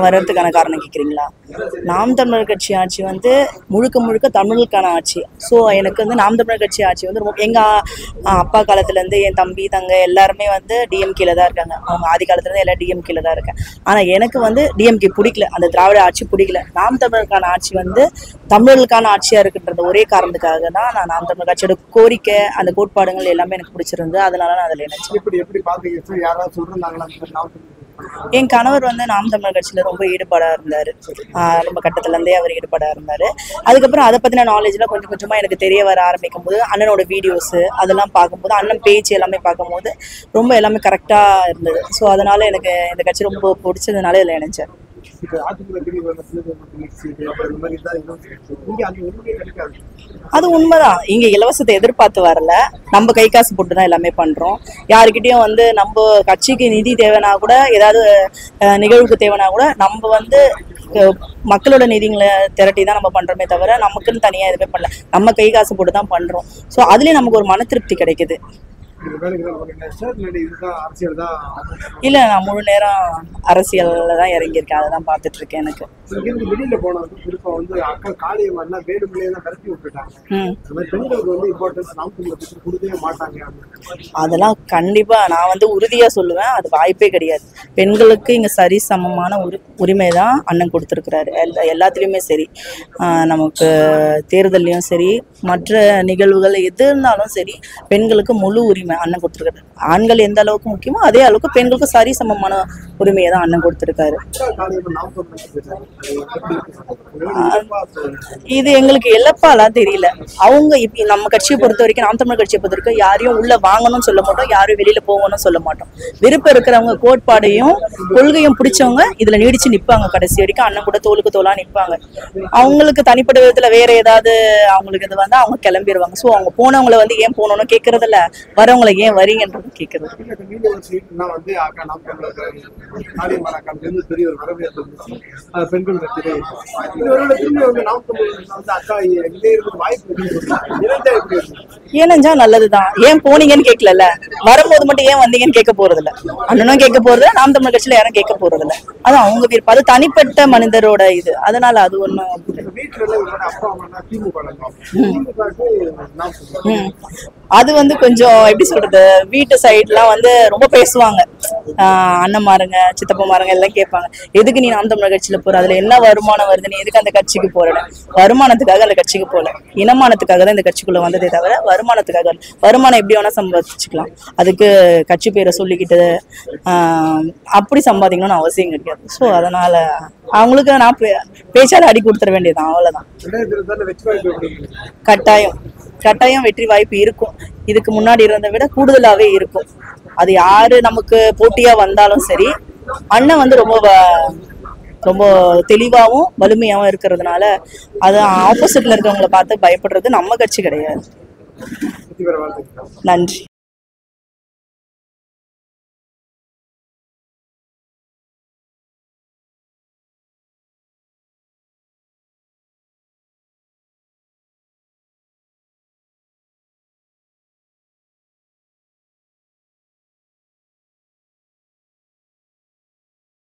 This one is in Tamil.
வர்றதுக்கான காரணம் கேட்குறீங்களா? நாம் தமிழர் கட்சி ஆட்சி வந்து முழுக்க முழுக்க தமிழுக்கான ஆட்சி. ஸோ எனக்கு வந்து நாம் தமிழர் கட்சி ஆட்சி வந்து ரொம்ப எங்கள் அப்பா காலத்துலேருந்து என் தம்பி தங்க எல்லாருமே வந்து டிஎம்கேல தான் இருக்காங்க. அவங்க ஆதி காலத்துலேருந்து எல்லாம் டிஎம்கேல தான் இருக்கேன். ஆனால் எனக்கு வந்து டிஎம்கே பிடிக்கல, அந்த திராவிட ஆட்சி பிடிக்கல. நாம் தமிழருக்கான ஆட்சி வந்து தமிழர்களுக்கான ஆட்சியாக இருக்குன்றது ஒரே காரணத்துக்காக தான் நான் நாம் தமிழர் கட்சியோட கோரிக்கை அந்த கோட்பாடுகள் எல்லாமே எனக்கு பிடிச்சிருந்து. அதனால நான் அதில் நினைச்சேன். எப்படி பார்த்தீங்க? யாராவது சொல்றாங்களா? என் கணவர் வந்து நாம் தமிழர் கட்சியில ரொம்ப ஈடுபாடா இருந்தாரு. ரொம்ப கட்டத்துல இருந்தே அவர் ஈடுபாடா இருந்தாரு. அதுக்கப்புறம் அதை பத்தின நாலேஜ்லாம் கொஞ்சம் கொஞ்சமா எனக்கு தெரிய வர ஆரம்பிக்கும் போது அண்ணனோட வீடியோஸ் அதெல்லாம் பார்க்கும்போது அண்ணன் பேச்சு எல்லாமே பார்க்கும்போது ரொம்ப எல்லாமே கரெக்டா இருந்தது. ஸோ அதனால எனக்கு இந்த கட்சி ரொம்ப பிடிச்சதுனால இதில் நினைச்சேன். அது உண்மைதான். இங்க இலவசத்தை எதிர்பார்த்து வரல, நம்ம கை காசு போட்டு தான் எல்லாமே பண்றோம். யாருக்கிட்டையும் வந்து நம்ம கட்சிக்கு நிதி தேவைனா கூட ஏதாவது நிகழ்வுக்கு தேவைனா கூட நம்ம வந்து மக்களோட நிதிகளை திரட்டி தான் நம்ம பண்றோமே தவிர நமக்குன்னு தனியா எதுவுமே பண்ணல. நம்ம கை காசு போட்டு தான் பண்றோம். ஸோ அதுலயும் நமக்கு ஒரு மன திருப்தி கிடைக்குது. இல்ல, நான் முழு நேரம் அரசியல்ல தான் இறங்கியிருக்கேன். அதை தான் பார்த்துட்டு இருக்கேன். எனக்கு வெளியில போனது குறிப்பா வந்து அக்கா காளியம்மா வேணும்னே தான் கடத்தி விட்டுட்டாங்க. பெண்களுக்கு வந்து இம்பார்ட்டன்ஸ் நாம் தமிழர் கொடுக்கவே மாட்டாங்க. அதெல்லாம் கண்டிப்பா நான் வந்து உறுதியா சொல்லுவேன், அது வாய்ப்பே கிடையாது. பெண்களுக்கு இங்க சரி சமமான உரிமை தான் அண்ணன் கொடுத்துருக்கிறாரு. எல்லாத்துலேயுமே சரி, நமக்கு தேர்தல்லையும் சரி மற்ற நிகழ்வுகள் எது இருந்தாலும் சரி பெண்களுக்கு முழு உரிமை அண்ணன் கொடுத்துருக்காரு. ஆண்கள் எந்த அளவுக்கு முக்கியமோ அதே அளவுக்கு பெண்களுக்கு சரி சமமான உரிமையை தான் அண்ணன் கொடுத்துருக்காரு. இது எங்களுக்கு இழப்பாலாம் தெரியல. அவங்க இப்ப நம்ம கட்சியை பொறுத்த வரைக்கும் நாம் தமிழர் கட்சியை பொறுத்த வரைக்கும் யாரையும் உள்ள வாங்கணும்னு சொல்ல மாட்டோம், யாரும் வெளியில போகணும்னு சொல்ல மாட்டோம். விருப்பம் இருக்கிறவங்க கோட்பாடையும் கொள்கையும் பிடிச்சவங்க இதுல நீடிச்சு நிற்பாங்க. கடைசி வரைக்கும் அண்ணன் கூட தோளுக்கு தோலா நிற்பாங்க. அவங்களுக்கு தனிப்பட்ட விதத்துல வேற ஏதாவது அவங்களுக்கு இது வந்து அவங்க கிளம்பிடுவாங்க. ஸோ அவங்க போனவங்களை வந்து ஏன் போகணும்னு கேட்கறது இல்ல, வரவங்களை ஏன் வரீங்கன்றது கேட்கறது. ஏனஞ்சா நல்லதுதான். ஏன் போனீங்கன்னு கேட்கல, வரும்போது மட்டும் ஏன் வந்தீங்கன்னு கேட்க போறது இல்ல. அண்ணனும் கேட்க போறது, நாம் தமிழர் கட்சியில யாரும் கேட்க போறது இல்ல. அது அவங்க விருப்பம், அது தனிப்பட்ட மனிதரோட இது. அதனால அது ஒண்ணும் அது வந்து கொஞ்சம் எப்படி சொல்றது, வீட்டு சைட்லாம் வந்து ரொம்ப பேசுவாங்க. அண்ணன்மாருங்க சித்தப்பமாருங்க எல்லாம் கேட்பாங்க, எதுக்கு நீ நாம் தமிழர் கட்சியில போற, அதுல என்ன வருமானம் வருது, நீ எதுக்கு அந்த கட்சிக்கு போற? வருமானத்துக்காக அந்த கட்சிக்கு போல, இனமானத்துக்காக தான் இந்த கட்சிக்குள்ள வந்ததே தவிர வருமானத்துக்காக. வருமானம் எப்படி வேணா சம்பாதிச்சுக்கலாம், அதுக்கு கட்சி பேரை சொல்லிக்கிட்டு அப்படி சம்பாதிக்கணும்னு அவசியம் கிடையாது. ஸோ அதனால அவங்களுக்கு நான் பேச்சால அடி கொடுத்துட வேண்டியதுதான், அவ்வளவுதான். கட்டாயம் வெற்றி வாய்ப்பு இருக்கும். இதுக்கு முன்னாடி இருந்ததை விட கூடுதலாவே இருக்கும். அது யாரு நமக்கு போட்டியா வந்தாலும் சரி, அண்ணன் வந்து ரொம்ப தெளிவாகவும் வலிமையாகவும் இருக்கிறதுனால அது ஆப்போசிட்ல இருக்கவங்களை பார்த்து பயப்படுறது நம்ம கட்சி கிடையாது. நன்றி.